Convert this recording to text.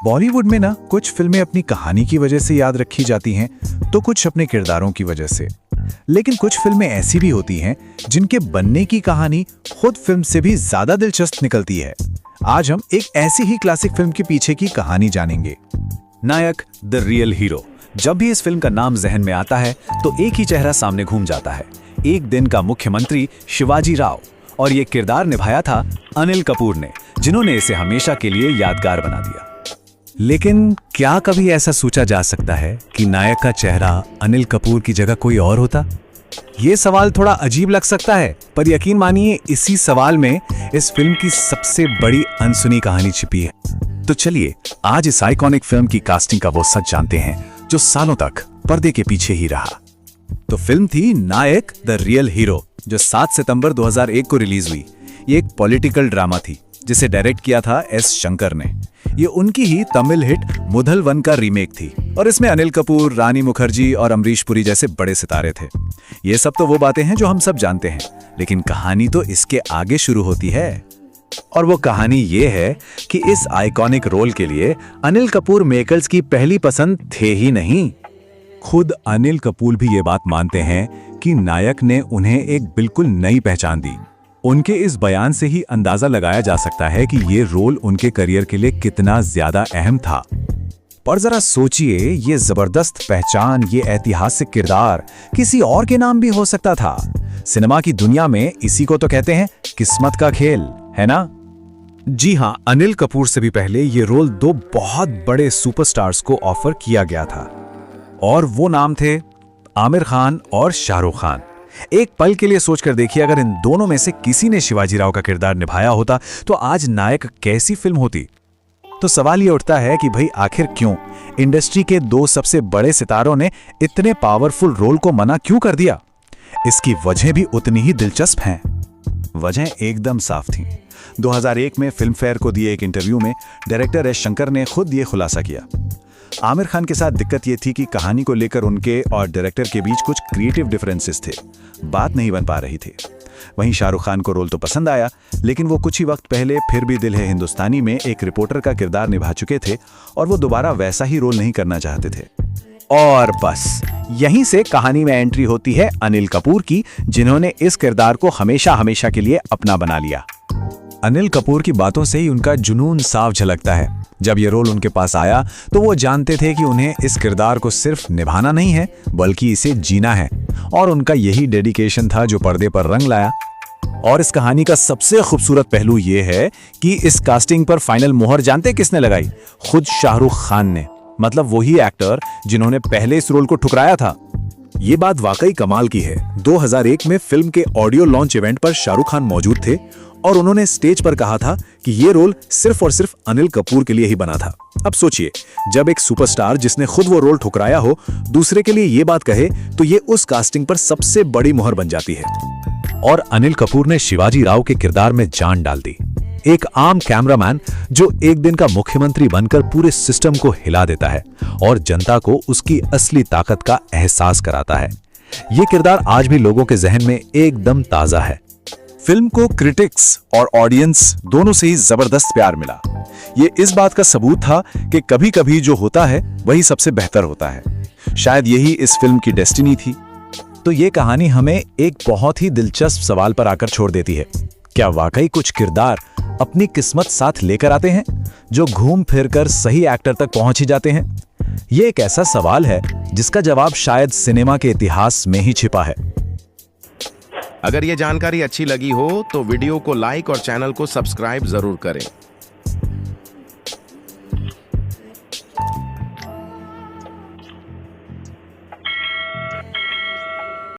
बॉलीवुड में ना कुछ फिल्में अपनी कहानी की वजह से याद रखी जाती हैं, तो कुछ अपने किरदारों की वजह से। लेकिन कुछ फिल्में ऐसी भी होती हैं जिनके बनने की कहानी खुद फिल्म से भी ज्यादा दिलचस्प निकलती है। आज हम एक ऐसी ही क्लासिक फिल्म के पीछे की कहानी जानेंगे। नायक द रियल हीरो। जब भी इस फिल्म का नाम जहन में आता है तो एक ही चेहरा सामने घूम जाता है, एक दिन का मुख्यमंत्री शिवाजी राव। और ये किरदार निभाया था अनिल कपूर ने, जिन्होंने इसे हमेशा के लिए यादगार बना दिया। लेकिन क्या कभी ऐसा सोचा जा सकता है कि नायक का चेहरा अनिल कपूर की जगह कोई और होता? ये सवाल थोड़ा अजीब लग सकता है, पर यकीन मानिए इसी सवाल में इस फिल्म की सबसे बड़ी अनसुनी कहानी छिपी है। तो चलिए आज इस आइकॉनिक फिल्म की कास्टिंग का वो सच जानते हैं जो सालों तक पर्दे के पीछे ही रहा। तो फिल्म थी नायक द रियल हीरो, जो 7 सितंबर 2001 को रिलीज हुई। ये एक पॉलिटिकल ड्रामा थी जिसे डायरेक्ट किया था एस शंकर ने। ये उनकी ही तमिल हिट मुधल वन का रीमेक थी और इसमें अनिल कपूर, रानी मुखर्जी और अमरीश पुरी जैसे बड़े सितारे थे। ये सब तो वो बातें हैं जो हम सब जानते हैं, लेकिन कहानी तो इसके आगे शुरू होती है। और वो कहानी ये है कि इस आइकॉनिक रोल के लिए अनिल कपूर मेकर्स की पहली पसंद थे ही नहीं। खुद अनिल कपूर भी ये बात मानते हैं कि नायक ने उन्हें एक बिल्कुल नई पहचान दी। उनके इस बयान से ही अंदाजा लगाया जा सकता है कि ये रोल उनके करियर के लिए कितना ज्यादा अहम था। पर जरा सोचिए, ये जबरदस्त पहचान, ये ऐतिहासिक किरदार किसी और के नाम भी हो सकता था। सिनेमा की दुनिया में इसी को तो कहते हैं किस्मत का खेल, है ना? जी हाँ, अनिल कपूर से भी पहले ये रोल 2 बहुत बड़े सुपरस्टार्स को ऑफर किया गया था और वो नाम थे आमिर खान और शाहरुख खान। एक पल के लिए सोचकर देखिए, अगर इन दोनों में से किसी ने शिवाजी राव का किरदार निभाया होता तो आज नायक कैसी फिल्म होती। तो सवाल ये उठता है कि भाई आखिर क्यों इंडस्ट्री के 2 सबसे बड़े सितारों ने इतने पावरफुल रोल को मना क्यों कर दिया? इसकी वजह भी उतनी ही दिलचस्प हैं। वजह एकदम साफ थी। 2001 में फिल्म फेयर को दिए एक इंटरव्यू में डायरेक्टर एस शंकर ने खुद ये खुलासा किया। आमिर खान के साथ दिक्कत ये थी कि कहानी को लेकर उनके और डायरेक्टर के बीच कुछ क्रिएटिव डिफरेंसेस थे, बात नहीं बन पा रही थी। वहीं शाहरुख खान को रोल तो पसंद आया, लेकिन वो कुछ ही वक्त पहले फिर भी दिल है हिंदुस्तानी में एक रिपोर्टर का किरदार निभा चुके थे और वो दोबारा वैसा ही रोल नहीं करना चाहते थे। और बस यहीं से कहानी में एंट्री होती है अनिल कपूर की, जिन्होंने इस किरदार को हमेशा हमेशा के लिए अपना बना लिया। अनिल कपूर की बातों से ही उनका जुनून साफ झलकता है। जब ये रोल उनके पास आया तो वो जानते थे कि उन्हें इस किरदार को सिर्फ निभाना नहीं है, बल्कि इसे जीना है। और उनका यही डेडिकेशन था जो पर्दे पर रंग लाया। और इस कहानी का सबसे खूबसूरत पहलू ये है कि इस कास्टिंग पर फाइनल मोहर जानते किसने लगाई? खुद शाहरुख खान ने। मतलब वही एक्टर जिन्होंने पहले इस रोल को ठुकराया था। ये बात वाकई कमाल की है। 2001 में फिल्म के ऑडियो लॉन्च इवेंट पर शाहरुख खान मौजूद थे और उन्होंने स्टेज पर कहा था कि ये रोल सिर्फ और सिर्फ अनिल कपूर के लिए ही बना था। अब सोचिए, जब एक सुपरस्टार जिसने खुद वो रोल ठुकराया हो दूसरे के लिए ये बात कहे, तो ये उस कास्टिंग पर सबसे बड़ी मुहर बन जाती है। और अनिल कपूर ने शिवाजी राव के किरदार में जान डाल दी। एक आम कैमरामैन जो एक दिन का मुख्यमंत्री बनकर पूरे सिस्टम को हिला देता है और जनता को उसकी असली ताकत का एहसास कराता है। ये किरदार आज भी लोगों के जहन में एकदम ताजा है। फिल्म को क्रिटिक्स और ऑडियंस दोनों से ही जबरदस्त प्यार मिला। ये इस बात का सबूत था कि कभी कभी जो होता है वही सबसे बेहतर होता है। शायद यही इस फिल्म की डेस्टिनी थी। तो ये कहानी हमें एक बहुत ही दिलचस्प सवाल पर आकर छोड़ देती है। क्या वाकई कुछ किरदार अपनी किस्मत साथ लेकर आते हैं जो घूम फिर कर सही एक्टर तक पहुंच ही जाते हैं? ये एक ऐसा सवाल है जिसका जवाब शायद सिनेमा के इतिहास में ही छिपा है। अगर ये जानकारी अच्छी लगी हो तो वीडियो को लाइक और चैनल को सब्सक्राइब जरूर करें।